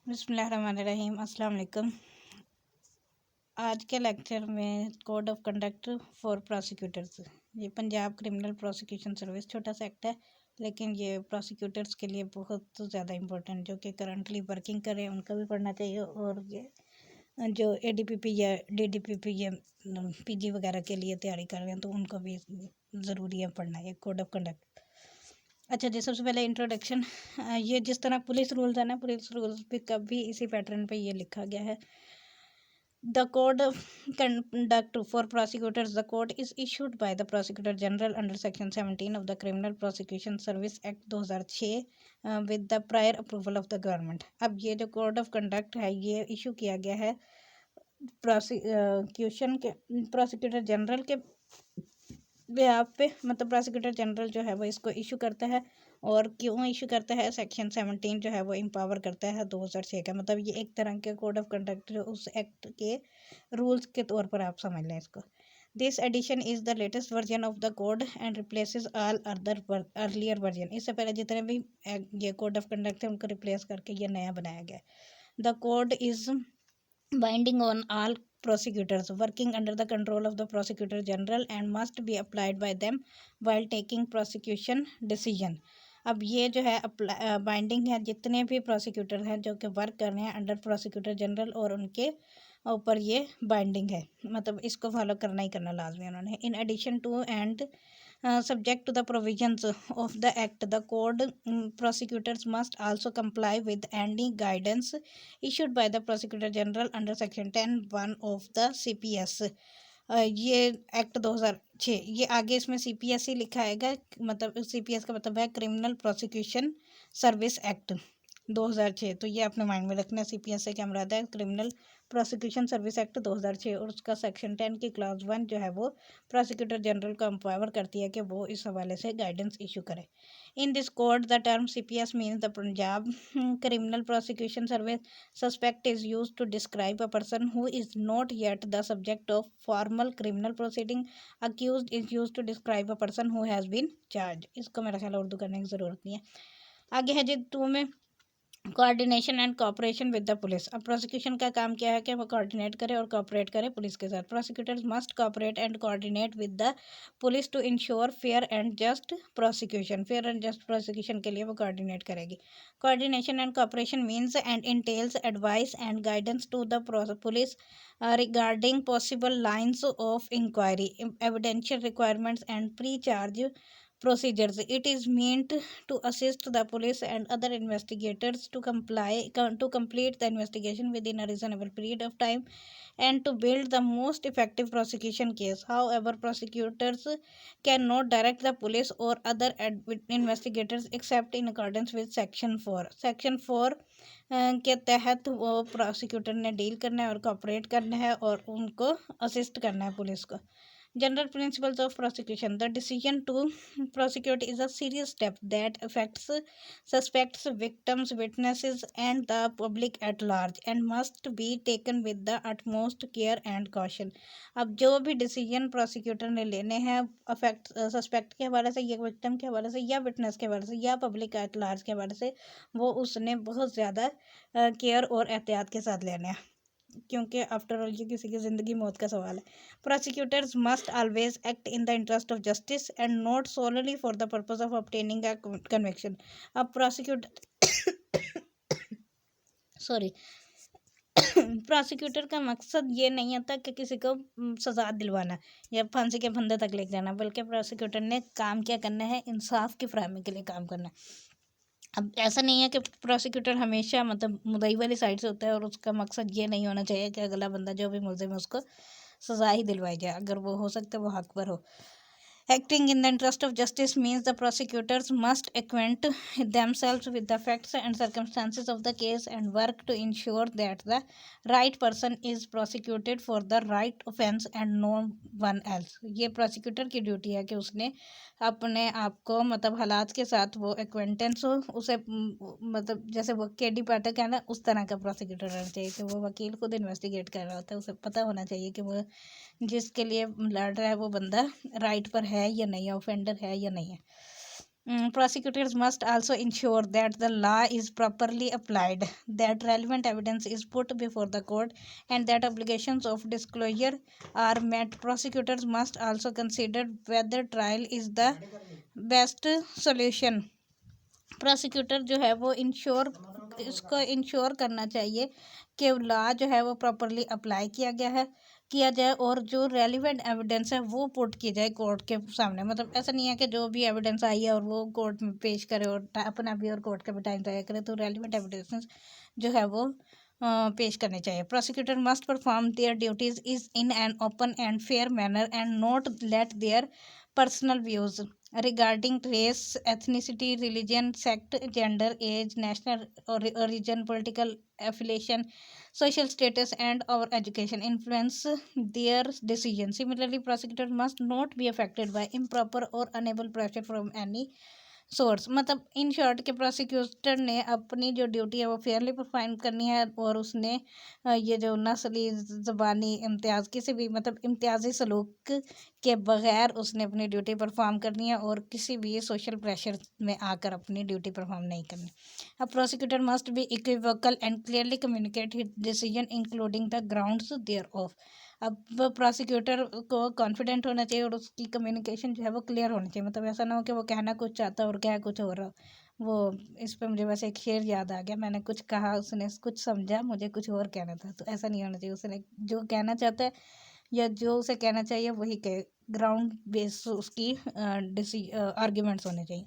बिस्मिल्लाहिर्रहमानिर्रहीम अस्सलाम वालेकुम। आज के लेक्चर में code of conduct for prosecutors, ये पंजाब क्रिमिनल प्रोसिक्यूशन सर्विस छोटा सा एक्ट है, लेकिन ये प्रोसिक्यूटर्स के लिए बहुत ज़्यादा इम्पोर्टेंट, जो कि करंटली वर्किंग करें उनका भी पढ़ना चाहिए, और ये जो एडीपीपी या डीडीपीपी या पीजी वगैरह के लिए तैयारी कर रहे हैं तो उनको भी ज़रूरी है पढ़ना ये कोड ऑफ कंडक्ट। अच्छा जी, सबसे पहले इंट्रोडक्शन। ये जिस तरह पुलिस रूल्स है ना, पुलिस रूल्स भी कभी इसी पैटर्न पे ये लिखा गया है। The code of conduct for prosecutors, the code is issued by the prosecutor general under section 17 of the criminal prosecution service act 2006 with the prior approval of the government. अब ये जो कोड ऑफ कंडक्ट है ये issue किया गया है prosecution के prosecutor general के बेहाफ पे, मतलब प्रोसिक्यूटर जनरल जो है वो इसको इशू करता है। और क्यों इशू करता है? सेक्शन 17 जो है वो एम्पावर करता है 2006 का, मतलब ये एक तरह के कोड ऑफ कंडक्ट जो उस एक्ट के रूल्स के तौर पर आप समझ लें इसको। This edition is the latest version of the code and replaces all other earlier version. इससे पहले जितने भी ये कोड ऑफ कंडक्ट है उनको रिप्लेस करके ये नया बनाया गया। The code is binding on all prosecutors working under the control of the prosecutor general and must be applied by them while taking prosecution decision। अब ये जो है बाइंडिंग है, जितने भी प्रोसिक्यूटर हैं जो कि वर्क कर रहे हैं अंडर प्रोसिक्यूटर जनरल, और उनके ऊपर ये बाइंडिंग है, मतलब इसको फॉलो करना ही करना लाजमी है उन्होंने। In addition to and subject to the provisions of the act, the code prosecutors must also comply with any guidance issued by the prosecutor general under section 10(1) of the CPS। ये act 2006, ये आगे इसमें CPS ही लिखा है, मतलब CPS का मतलब है क्रिमिनल प्रोसिक्यूशन सर्विस एक्ट 2006। तो ये अपने माइंड में रखना है, CPS से क्या मुराद है? क्रिमिनल प्रोसिक्यूशन सर्विस एक्ट 2006, और उसका सेक्शन 10 की क्लास 1 जो है वो प्रोसिक्यूटर जनरल को एम्पावर करती है कि वो इस हवाले से गाइडेंस इशू करे। In this code the term CPS means the Punjab criminal prosecution service suspect is use to describe a person who is not yet the subject of formal criminal proceeding. Accused is use to describe a person who has been charge. इसको मेरा ख्याल उर्दू करने की ज़रूरत नहीं है। आगे है जी 2 में coordination and cooperation with the police. अब प्रोसिक्यूशन का काम क्या है कि वो कोऑर्डिनेट करे और कोऑपरेट करे पुलिस के साथ। Prosecutors must cooperate and coordinate with the police to ensure fair and just prosecution. Fair and just prosecution के लिए वो कोऑर्डिनेट करेगी। Coordination and cooperation means and entails advice and guidance to the police regarding possible lines of inquiry, evidential requirements and pre-charge procedures. It is meant to assist the police and other investigators to complete the investigation within a reasonable period of time and to build the most effective prosecution case. However, prosecutors cannot direct the police or other investigators except in accordance with section 4। Section 4 के तहत वो prosecutor ने deal करना है और cooperate करना है और उनको असिस्ट करना है पुलिस को। General principles of prosecution. The decision to prosecute is a serious step that affects suspects, victims, witnesses, and the public at large, and must be taken with the utmost care and caution। अब जो भी decision prosecutor ने लेने हैं affect suspect के हवाले से, या विक्टिम के हवाले से, या विटनेस के हवाले से, या पब्लिक एट लार्ज के हवाले से, वो उसने बहुत ज़्यादा केयर और एहतियात के साथ लेने हैं, क्योंकि आफ्टर ऑल ये किसी की ज़िंदगी मौत का सवाल है। Prosecutors must always act in the interest of justice and not solely for the purpose of obtaining a conviction. अब प्रोसिक्यूटर सॉरी प्रोसिक्यूटर का मकसद ये नहीं होता कि किसी को सज़ा दिलवाना या फांसी के फंदे तक ले जाना, बल्कि प्रोसिक्यूटर ने काम क्या करना है? इंसाफ की फराहमी के लिए काम करना है। अब ऐसा नहीं है कि प्रोसिक्यूटर हमेशा मतलब मुद्दई वाली साइड से होता है, और उसका मकसद ये नहीं होना चाहिए कि अगला बंदा जो भी मुल्ज़िम है उसको सज़ा ही दिलवाई जाए, अगर वो हो सकता है वो हक पर हो। Acting in the interest of justice means the prosecutors must acquaint themselves with the facts and circumstances of the case and work to ensure that the right person is prosecuted for the right offence and no one else। ये prosecutor की duty है कि उसने अपने आप को मतलब हालात के साथ वो एक्वेंटेंस हो, उसे मतलब जैसे वो केडी पाठक है ना, उस तरह का प्रोसिक्यूटर रहना चाहिए कि वो वकील खुद इन्वेस्टिगेट कर रहा होता है, उसे पता होना चाहिए कि वो जिसके लिए लड़ रहा है वो बंदा राइट पर है या नहीं है, ऑफेंडर है या नहीं है। Prosecutors must also ensure that the law is properly applied, that relevant evidence is put before the court, and that obligations of disclosure are met. Prosecutors must also consider whether trial is the best solution. Prosecutor जो है वो इसको ensure करना चाहिए कि law जो है वो प्रॉपरली अप्लाई किया जाए और जो रेलिवेंट एविडेंस है वो पुट की जाए कोर्ट के सामने। मतलब ऐसा नहीं है कि जो भी एविडेंस आई है और वो कोर्ट में पेश करे और अपना भी और कोर्ट का भी टाइम ज़ाया करे। तो रेलिवेंट एविडेंस जो है वो पेश करने चाहिए। Prosecutor must perform their duties is in an open and fair manner and not let their personal views regarding race, ethnicity, religion, sect, gender, age, national origin, political affiliation, social status, and or education influence their decision. Similarly, prosecutors must not be affected by improper or unable pressure from any source. मतलब in short के prosecutor ने अपनी जो duty है वो Fairlie perform करनी है और उसने ये जो नस्ली ज़बानी इम्तियाज़ किसी भी मतलब इम्तियाजी सलूक के बगैर उसने अपनी ड्यूटी परफॉर्म करनी है और किसी भी सोशल प्रेशर में आकर अपनी ड्यूटी परफॉर्म नहीं करनी। अब prosecutor must be equivocal and clearly communicate his decision including the grounds thereof. अब प्रोसिक्यूटर को कॉन्फिडेंट होना चाहिए और उसकी कम्युनिकेशन जो है वो क्लियर होनी चाहिए। मतलब ऐसा ना हो कि वो कहना कुछ चाहता और क्या कुछ हो रहा। वो इस पे मुझे वैसे एक शेर याद आ गया, मैंने कुछ कहा उसने कुछ समझा मुझे कुछ और कहना था। तो ऐसा नहीं होना चाहिए, उसने जो कहना चाहता है या जो उसे कहना चाहिए वही कहे। ग्राउंड बेस उसकी आर्ग्यूमेंट्स होने चाहिए।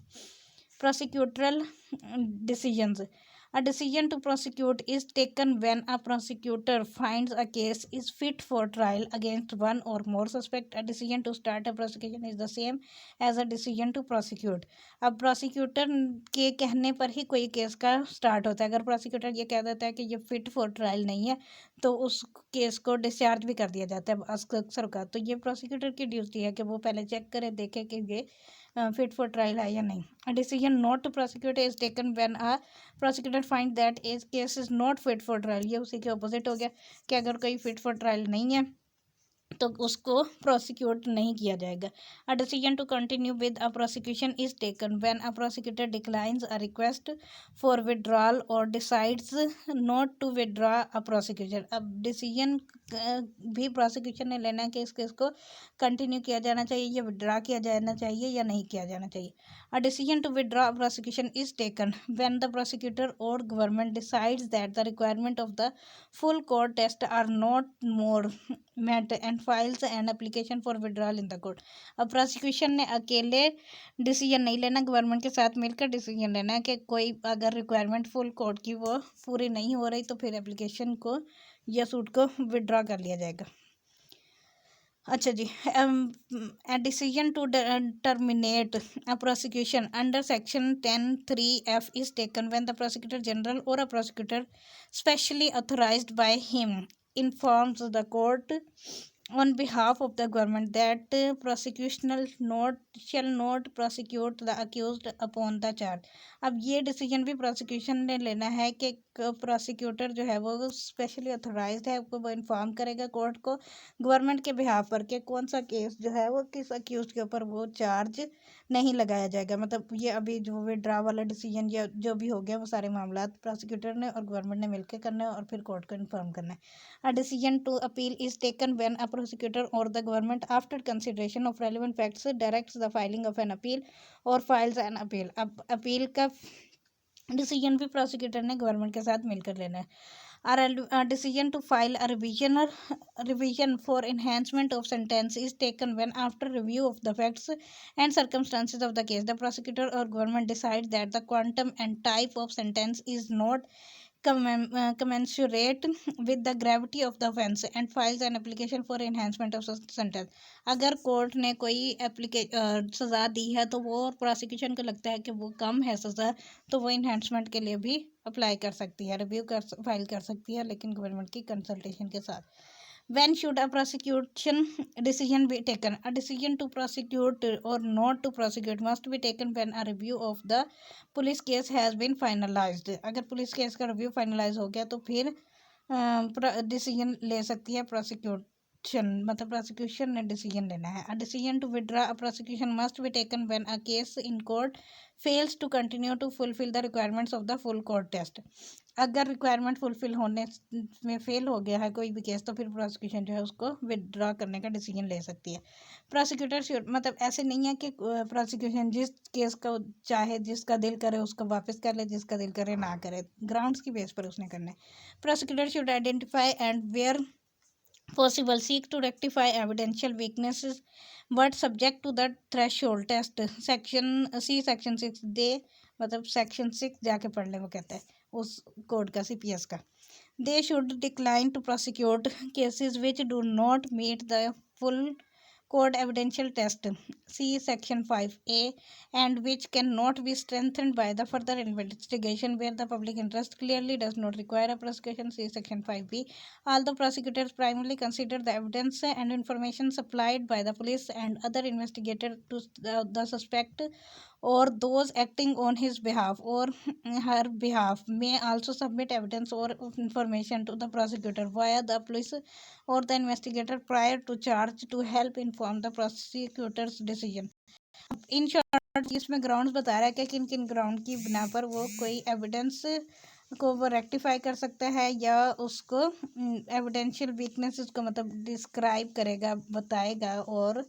प्रोसिक्यूटरल decisions. A decision to prosecute is taken when a prosecutor finds a case is fit for trial against one or more suspect. A decision to start a prosecution is the same as a decision to prosecute. अब prosecutor के कहने पर ही कोई case का start होता है। अगर prosecutor ये कह देता है कि ये फिट फॉर ट्रायल नहीं है तो उस केस को डिस्चार्ज भी कर दिया जाता है अक्सर का। तो ये प्रोसिक्यूटर की ड्यूटी है कि वो पहले चेक करे, देखे कि ये फिट फॉर ट्रायल है या नहीं। A decision not to prosecute is taken when a prosecutor find that is case is not fit for trial. ये उसी के ऑपोजिट हो गया कि अगर कोई फिट फॉर ट्रायल नहीं है तो उसको प्रोसिक्यूट नहीं किया जाएगा। A decision to continue with a prosecution is taken when a prosecutor declines a request for withdrawal और decides not to withdraw a prosecution. अब डिसीजन भी प्रोसिक्यूशन ने लेना है कि इस केस को कंटिन्यू किया जाना चाहिए या विड्रॉ किया जाना चाहिए या नहीं किया जाना चाहिए। A decision to withdraw prosecution is taken when the prosecutor और government decides that the requirement of the full court test are not more met and files an application for withdrawal in the court। अब prosecution ने अकेले decision नहीं लेना, government के साथ मिलकर decision लेना है कि कोई अगर रिक्वायरमेंट फुल कोर्ट की वो पूरी नहीं हो रही तो फिर एप्लीकेशन को या सूट को विड्रॉ कर लिया जाएगा। अच्छा जी, a decision to terminate a prosecution under section 10(3)(f) is taken when the prosecutor general or a prosecutor specially authorized by him informs the court on behalf of the government that prosecutional not shall not prosecute the accused upon the charge। अब ये decision भी prosecution ने लेना है कि prosecutor जो है वो स्पेशली अथोराइज्ड है, वो इन्फॉर्म करेगा कोर्ट को गवर्नमेंट के बिहाफ पर कि कौन सा केस जो है वो किस अक्यूज के ऊपर वो चार्ज नहीं लगाया जाएगा। मतलब ये अभी जो विड्रा वाला डिसीजन या जो भी हो गया वो सारे मामला प्रोसिक्यूटर ने और गवर्नमेंट ने मिलकर करना है और फिर कोर्ट को इन्फॉर्म करना है। A decision to appeal is taken when a prosecutor or the government after consideration of relevant facts directs the filing of an appeal or files an appeal। अब अपील का डिसीजन भी prosecutor ने government के साथ मिलकर लेना है। A decision to file a revision for enhancement of sentence is taken when after review of the facts and circumstances of the case the prosecutor or government decides that the quantum and type of sentence is not commensurate with the gravity of the offence and files an application for enhancement of sentence। अगर court ने कोई सज़ा दी है तो वो prosecution को लगता है कि वो कम है सज़ा तो वो इन्हेंसमेंट के लिए भी अप्लाई कर सकती है, फाइल कर सकती है, लेकिन गवर्नमेंट की कंसल्टेशन के साथ। When should a prosecution decision be taken? A decision to prosecute or not to prosecute must be taken when a review of the police case has been finalized। अगर police case का review finalise हो गया तो फिर decision ले सकती है prosecute मतलब प्रोसिक्यूशन ने डिसीजन लेना है। A decision to withdraw a prosecution must be taken when a case in court fails to continue to fulfil the requirements of the full court test. अगर रिक्वायरमेंट फुलफिल होने में fail हो गया है कोई भी केस, तो फिर प्रोसिक्यूशन जो है उसको विड्रॉ करने का डिसीजन ले सकती है। प्रोसिक्यूटर शुड, मतलब ऐसे नहीं है कि प्रोसिक्यूशन जिस केस का चाहे जिसका दिल करे उसको वापस कर ले, जिसका दिल करे ना करे, ग्राउंड्स की बेस पर उसने करना है। Prosecutor should identify and where possible seek to rectify evidential weaknesses but subject to the threshold test section section 6 दे, मतलब सेक्शन 6 जाके पढ़ ले, वो कहता है उस कोड का, CPS का। they should decline to prosecute cases which do not meet the full code evidential test, see section 5A, and which cannot be strengthened by the further investigation where the public interest clearly does not require a prosecution, see section 5B. Although prosecutors primarily consider the evidence and information supplied by the police and other investigators to the suspect or those acting on his behalf or her behalf may also submit evidence or information to the prosecutor via the police or the investigator prior to charge to help inform the prosecutor's decision. In short इसमें grounds बता रहा है कि किन किन ground की बिना पर वो कोई एविडेंस को वो रेक्टिफाई कर सकता है या उसको एविडेंशियल वीकनेसेस को मतलब डिस्क्राइब करेगा, बताएगा, और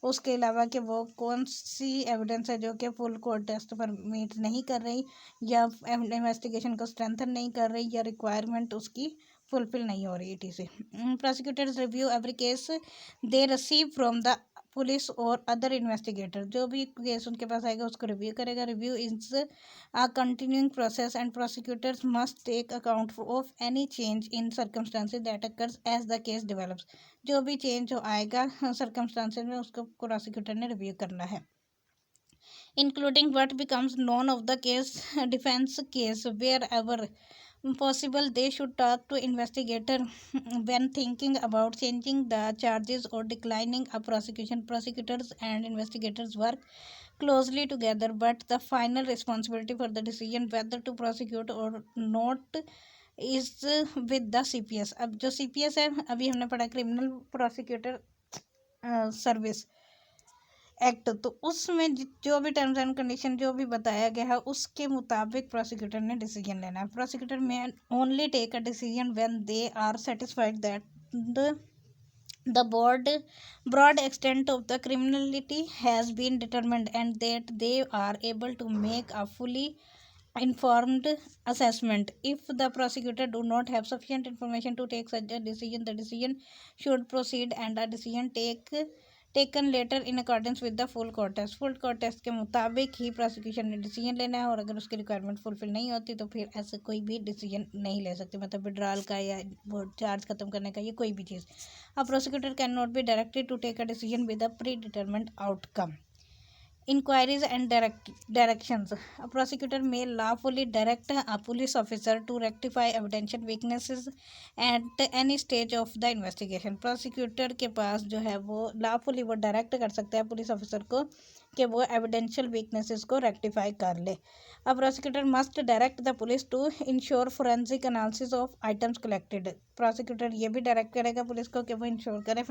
उसके अलावा कि वो कौन सी एविडेंस है जो कि फुल कोर्ट टेस्ट पर मीट नहीं कर रही या इन्वेस्टिगेशन को स्ट्रेंथन नहीं कर रही या रिक्वायरमेंट उसकी फुलफिल नहीं हो रही टी से। Prosecutors review every case they receive from the police और अदर इन्वेस्टिगेटर, जो भी केस उनके पास आएगा उसको रिव्यू करेगा। Review is a continuing process and prosecutors must take account of any change in circumstances that occurs as the case develops. जो भी चेंज जो आएगा सर्कमस्टांसेस में उसको प्रोसिक्यूटर ने रिव्यू करना है, including what becomes known of the case defence case wherever possible. They should talk to investigator when thinking about changing the charges or declining a prosecution. Prosecutors and investigators work closely together, but the final responsibility for the decision whether to prosecute or not is with the CPS. अब जो CPS है, अभी हमने पढ़ा criminal prosecutor service act, तो उसमें जो भी टर्म्स एंड कंडीशन जो भी बताया गया है उसके मुताबिक प्रोसिक्यूटर ने डिसीजन लेना है। Prosecutor may only take a decision when they are satisfied that the broad extent of the criminality has been determined and that they are able to make a fully informed assessment. If the prosecutor do not have sufficient information to take such a decision, the decision should proceed and a decision taken later in accordance with the full court test. Full court test के मुताबिक ही prosecution ने decision लेना है और अगर उसकी requirement fulfil नहीं होती तो फिर ऐसे कोई भी डिसीजन नहीं ले सकती, मतलब विड्रॉल का या वो चार्ज खत्म करने का, ये कोई भी चीज़। A prosecutor can not be directed to take a decision with a predetermined outcome. Inquiries and directions. A prosecutor may lawfully direct a police officer to rectify evidential weaknesses at any stage of the investigation. Prosecutor के पास जो है वो lawfully वो direct कर सकता है police officer को कि वो एविडेंशियल वीकनेसेस को रेक्टिफाई कर ले। A prosecutor must direct the police to ensure forensic analysis of items collected. Prosecutor ये भी डायरेक्ट करेगा पुलिस को कि वो इंश्योर करे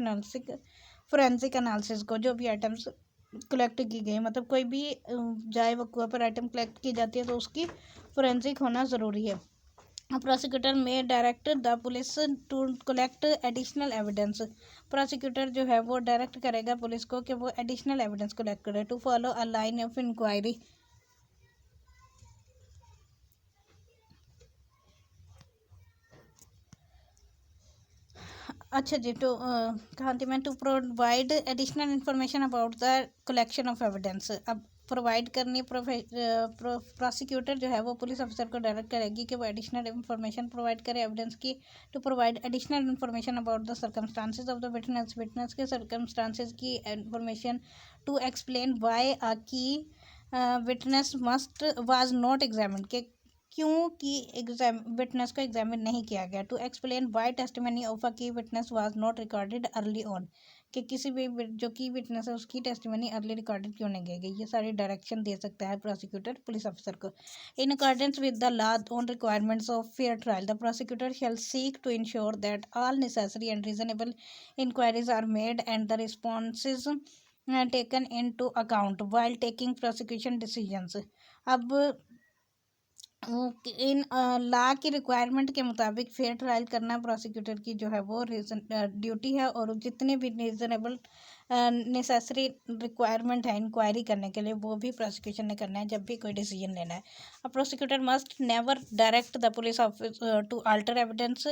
फोरेंसिक एनालिसिस को, जो भी आइटम्स कलेक्ट की गई, मतलब कोई भी जाए वकुआ पर आइटम कलेक्ट की जाती है तो उसकी फोरेंसिक होना ज़रूरी है। Prosecutor may direct the police to collect additional evidence. Prosecutor जो है वो डायरेक्ट करेगा पुलिस को कि वो एडिशनल एविडेंस कलेक्ट करे। To follow a line of inquiry. अच्छा जी, तो कहाँ थी मैं, to provide additional information about the collection of evidence. अब प्रोवाइड करनी प्रोसिक्यूटर जो है वो पुलिस ऑफिसर को डायरेक्ट करेगी कि वो एडिशनल इंफॉर्मेशन प्रोवाइड करे एविडेंस की। To provide additional information about the circumstances of the witness के सर्कमस्टांसेस की information. To explain why a key witness was not examined, के क्यों कि विटनेस को एग्जामिन नहीं किया गया। To explain why testimony of a key witness was not recorded early on, कि किसी भी जो की विटनेस है उसकी टेस्टिमनी अर्ली रिकॉर्डेड क्यों नहीं की गई, ये सारी डायरेक्शन दे सकता है प्रोसिक्यूटर पुलिस ऑफिसर को। In accordance with the law on requirements of fair trial the prosecutor shall seek to ensure that all necessary and reasonable inquiries are made and the responses taken into account while taking prosecution decisions. अब in law की requirement के मुताबिक fair trial करना prosecutor की जो है वो duty है, और जितने भी रीजनेबल नेसेसरी रिक्वायरमेंट है इंक्वायरी करने के लिए वो भी प्रोसिक्यूशन ने करना है जब भी कोई डिसीजन लेना है। अब prosecutor must never direct the police office to alter evidence.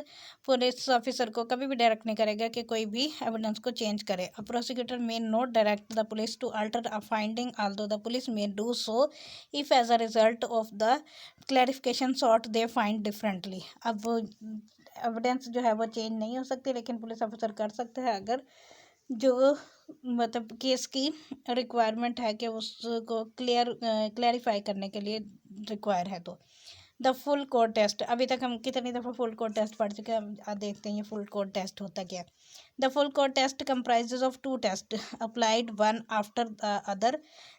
Police officer को कभी भी डायरेक्ट नहीं करेगा कि कोई भी एविडेंस को चेंज करे। अब prosecutor may not direct the police to alter a finding although the police may do so if as a result of the clarification sought they find differently. अब एविडेंस जो है वो चेंज नहीं हो सकती, लेकिन पुलिस ऑफिसर कर सकते हैं अगर जो मतलब केस की रिक्वायरमेंट है कि उसको क्लैरिफाई करने के लिए रिक्वायर है। तो द फुल कोड टेस्ट, अभी तक हम कितनी दफ़ा फुल कोड टेस्ट पढ़ चुके हैं, अब देखते हैं ये फुल कोड टेस्ट होता क्या है। The full code test comprises of two tests applied one after the other.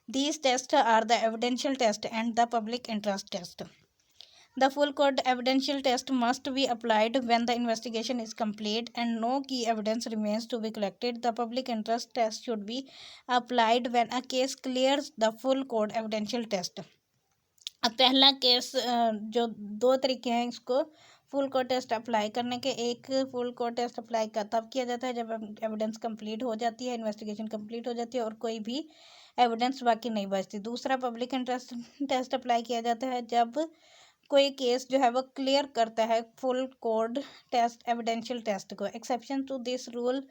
These tests are the evidential test and the public interest test. The full court evidential test must be applied when the investigation is complete and no key evidence remains to be collected. The public interest test should be applied when a case clears the full court evidential test. अब पहला case जो दो तरीके हैं इसको full court test apply करने के। एक फुल कोर्ट टेस्ट अप्लाई का तब किया जाता है जब एविडेंस कंप्लीट हो जाती है, इन्वेस्टिगेशन कंप्लीट हो जाती है और कोई भी एविडेंस बाकी नहीं बचती। दूसरा पब्लिक इंटरेस्ट टेस्ट अप्लाई किया जाता है जब कोई केस जो है वो क्लियर करता है full code test evidential test को। Exception to this rule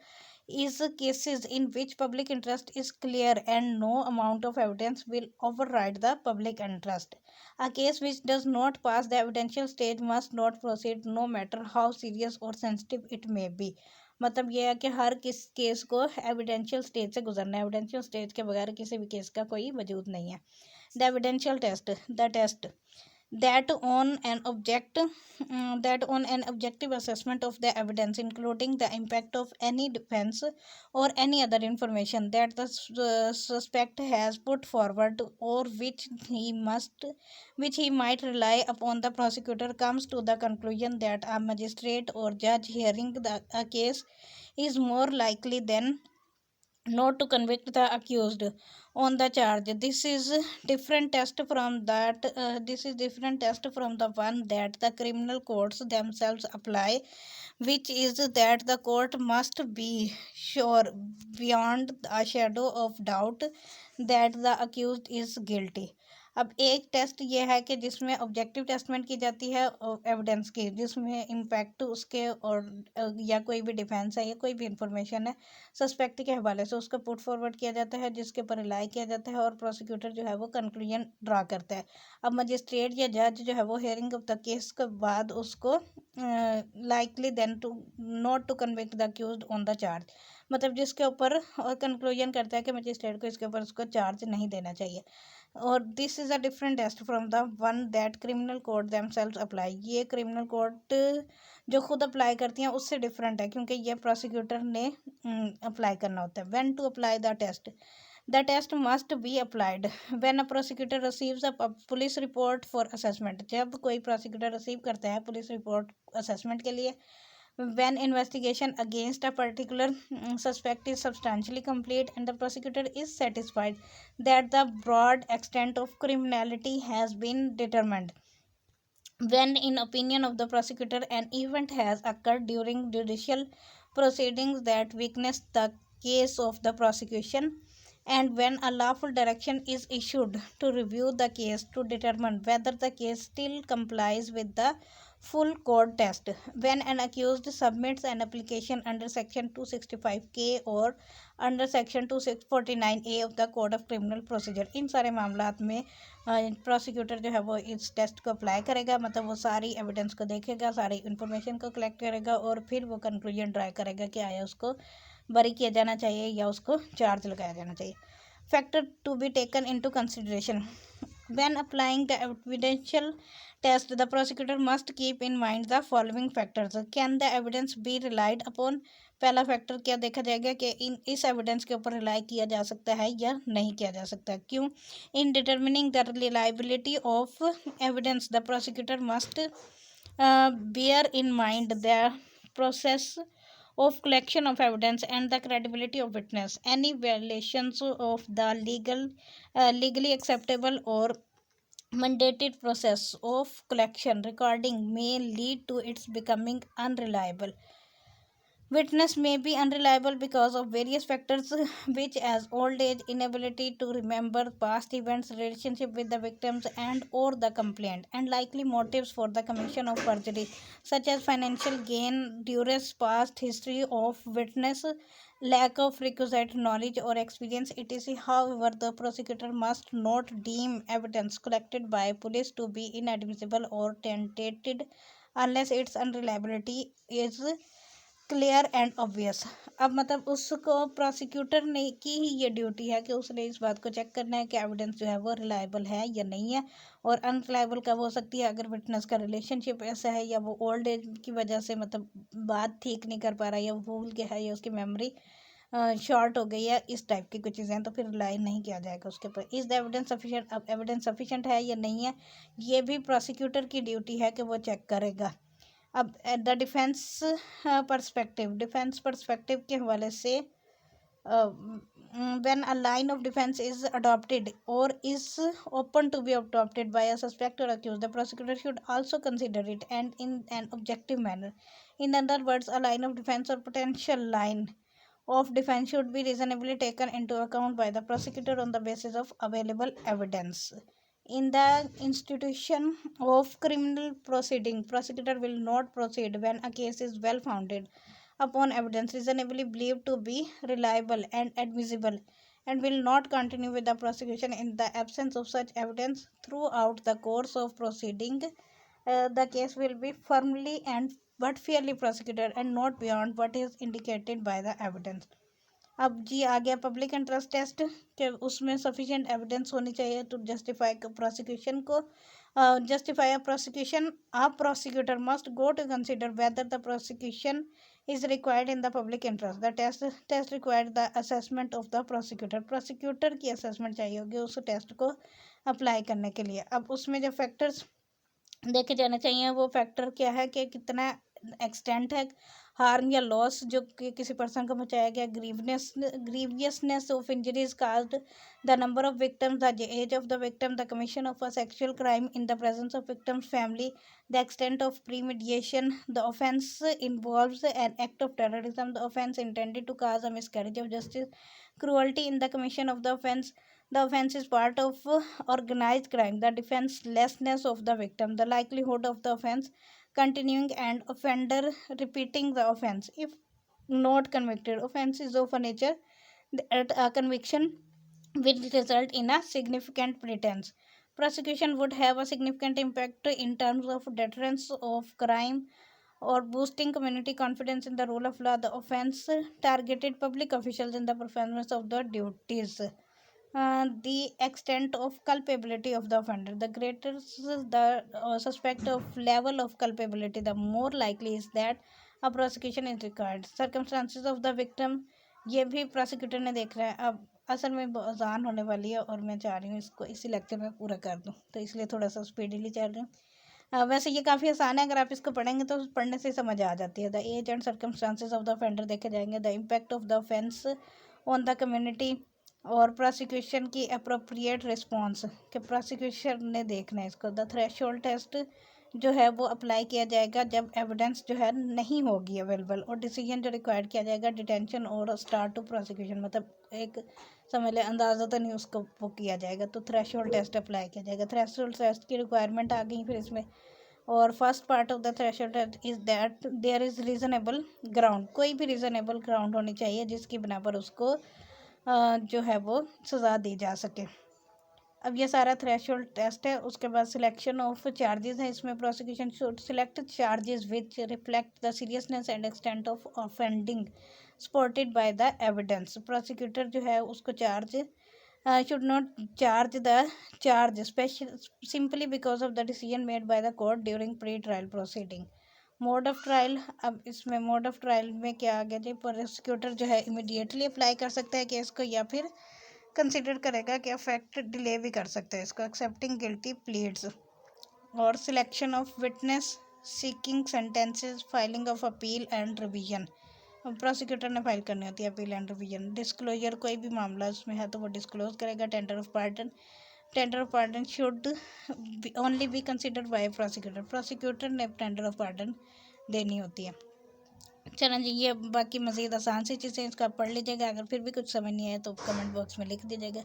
is cases in which public interest is clear and no amount of evidence will override the public interest. A case which does not pass the evidential stage must not proceed no matter how serious or sensitive it may be. मतलब यह है कि हर किस case को evidential stage से गुजरना है, evidential stage के बगैर किसी भी केस का कोई वजूद नहीं है। The evidential test, the test that on an objective assessment of the evidence including the impact of any defense or any other information that the suspect has put forward or which he might rely upon, the prosecutor comes to the conclusion that a magistrate or judge hearing a case is more likely than not to convict the accused on the charge. This is different test from that. This is different test from the one that the criminal courts themselves apply, which is that the court must be sure beyond a shadow of doubt that the accused is guilty. अब एक test ये है कि जिसमें objective testament की जाती है evidence की, जिसमें इम्पैक्ट उसके और या कोई भी डिफेंस है या कोई भी इंफॉर्मेशन है सस्पेक्ट के हवाले से उसको पुट फॉरवर्ड किया जाता है, जिसके ऊपर रिलाई किया जाता है और प्रोसिक्यूटर जो है वो कंक्लूजन ड्रा करता है। अब मजिस्ट्रेट या जज जो है वो हेयरिंग ऑफ द केस के बाद उसको likely than to not to convict the accused on the charge, मतलब जिसके ऊपर और कंक्लूजन करता है कि मजिस्ट्रेट को इसके ऊपर उसको चार्ज नहीं देना चाहिए। और this is a different test from the one that criminal court themselves apply. ये क्रिमिनल कोर्ट जो खुद अप्लाई करती हैं उससे डिफरेंट है, क्योंकि ये प्रोसिक्यूटर ने अप्लाई करना होता है। When to apply the test must be applied when a prosecutor receives a police report for assessment. जब कोई प्रोसिक्यूटर रिसीव करता है पुलिस रिपोर्ट असेसमेंट के लिए। When investigation against a particular suspect is substantially complete and the prosecutor is satisfied that the broad extent of criminality has been determined. When in opinion of the prosecutor an event has occurred during judicial proceedings that weakens the case of the prosecution, and when a lawful direction is issued to review the case to determine whether the case still complies with the full court test. When an accused submits an application under section 265K or under section 249A of the code of criminal procedure, इन सारे मामलात में prosecutor जो है वो इस test को apply करेगा, मतलब वो सारी एविडेंस को देखेगा, सारी इन्फॉर्मेशन को कलेक्ट करेगा और फिर वो कंक्लूजन ड्राई करेगा कि आया उसको बरी किया जाना चाहिए या उसको चार्ज लगाया जाना चाहिए। Factor to be taken into consideration when applying the evidential test the prosecutor must keep in mind the following factors. Can the evidence be relied upon. पहला फैक्टर क्या देखा जाएगा कि इस एविडेंस के ऊपर रिलाई किया जा सकता है या नहीं किया जा सकता। क्यों? In determining the reliability of evidence the prosecutor must bear in mind the process of collection of evidence and the credibility of witness. Any violations of the legally acceptable or mandated process of collection recording may lead to its becoming unreliable. Witness may be unreliable because of various factors which as old age, inability to remember past events, relationship with the victims and or the complaint, and likely motives for the commission of perjury such as financial gain, duress, past history of witness, lack of requisite knowledge or experience, etc. However, the prosecutor must not deem evidence collected by police to be inadmissible or tainted unless its unreliability is clear and obvious. अब मतलब उसको prosecutor ने की ही ये duty है कि उसने इस बात को चेक करना है कि एविडेंस जो है वो रिलायबल है या नहीं है। और अनरिलायबल कब हो सकती है? अगर विटनेस का रिलेशनशिप ऐसा है या वो ओल्ड एज की वजह से मतलब बात ठीक नहीं कर पा रहा है या भूल गया है या उसकी मेमोरी शॉर्ट हो गई है, इस टाइप की कुछ चीज़ें, तो फिर रिलाई नहीं किया जाएगा उसके ऊपर। Is the evidence sufficient? अब एविडेंस सफिशेंट है या नहीं है, ये भी प्रोसिक्यूटर की ड्यूटी है कि वो चेक करेगा। अब द डिफेंस पर्सपेक्टिव के हवाले से when a line of defense is adopted or is open to be adopted by a suspect or accused, the prosecutor should also consider it and in an objective manner. In other words, a line of defense or potential line of defense should be reasonably taken into account by the prosecutor on the basis of available evidence. In the institution of criminal proceeding, prosecutor will not proceed when a case is well founded upon evidence reasonably believed to be reliable and admissible, and will not continue with the prosecution in the absence of such evidence. Throughout the course of proceeding, the case will be firmly and but fairly prosecuted and not beyond what is indicated by the evidence. अब जी आ गया public interest test कि उसमें sufficient evidence होनी चाहिए to justify prosecution को। Justify a prosecution, a prosecutor must go to consider whether the prosecution is required in the public interest. The test required the assessment of the prosecutor. Prosecutor की assessment चाहिए होगी उस test को apply करने के लिए। अब उसमें जो फैक्टर्स देखे जाने चाहिए वो फैक्टर क्या है कि कितना एक्सटेंट है हार्म या लॉस जो कि किसी पर्सन को पहुंचाया गया, grievousness of injuries caused, the number of victims, the age of the victim, the commission of a sexual crime in the presence of victims family, the extent of premeditation, the offence involves an act of terrorism, the offence intended to cause a miscarriage of justice, cruelty in the commission of the offense. The offense is part of organized crime. The defenselessness of the victim. The likelihood of the offense continuing and offender repeating the offense. If not convicted, offense is of a nature that a conviction will result in a significant pretense. Prosecution would have a significant impact in terms of deterrence of crime or boosting community confidence in the rule of law. The offense targeted public officials in the performance of the duties. The extent of culpability of the offender. The greater the suspect of level of culpability, the more likely is that a prosecution is required. Circumstances of the victim, ये भी prosecutor ने देख रहा है। अब असल में अजान होने वाली है और मैं चाह रही हूँ इसको इसी लेक्चर में पूरा कर दूँ, तो इसलिए थोड़ा सा स्पीडली चल रही हूँ। वैसे ये काफ़ी आसान है, अगर आप इसको पढ़ेंगे तो पढ़ने से समझ आ जाती है। The age and circumstances of the offender देखे जाएंगे, the impact of the offence on the community, और प्रोसिक्यूशन की अप्रोप्रिएट रिस्पॉन्स कि प्रोसिक्यूशन ने देखना है इसको। द थ्रेशोल्ड टेस्ट जो है वो अप्लाई किया जाएगा जब एविडेंस जो है नहीं होगी अवेलेबल, और डिसीजन जो रिक्वायर्ड किया जाएगा डिटेंशन और स्टार्ट टू प्रोसिक्यूशन, मतलब एक समझ लें अंदाज़ा तो नहीं उसको वो किया जाएगा, तो थ्रेशोल्ड टेस्ट अप्लाई किया जाएगा। थ्रेशोल्ड टेस्ट की रिक्वायरमेंट आ गई फिर इसमें। और first part of the threshold test is that there is reasonable ground, कोई भी रीज़नेबल ग्राउंड होनी चाहिए जिसकी बिना पर उसको जो है वो सज़ा दी जा सके। अब ये सारा थ्रेशोल्ड टेस्ट है। उसके बाद सिलेक्शन ऑफ चार्जेस है इसमें। Prosecution should select charges which reflect the seriousness and extent of offending supported by the evidence. Prosecutor जो है उसको charge should not charge the charge special simply because of the decision made by the court during pre-trial proceeding. Mode of trial, अब इसमें mode of trial में क्या आ गया जी, prosecutor जो है इमिडिएटली अप्लाई कर सकता है केस को, या फिर कंसिडर करेगा कि अफेक्ट डिले भी कर सकता है इसको, एक्सेप्टिंग गिल्टी प्लीड्स, और selection of witness, seeking sentences, filing of appeal and revision. Prosecutor ने फाइल करनी होती है अपील एंड रिवीजन। डिस्क्लोजर, कोई भी मामला उसमें है तो वो डिस्क्लोज करेगा। Tender of pardon should only be considered bye prosecutor ने टेंडर ऑफ पार्डन देनी होती है। चलें जी, ये बाकी मज़ीद आसान सी चीज़ें इसका आप पढ़ लीजिएगा। अगर फिर भी कुछ समझ नहीं आए तो कमेंट बॉक्स में लिख दीजिएगा,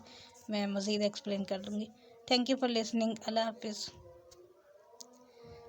मैं मज़ीद एक्सप्लेन कर दूँगी। Thank you for listening. अल्लाह हाफिज़।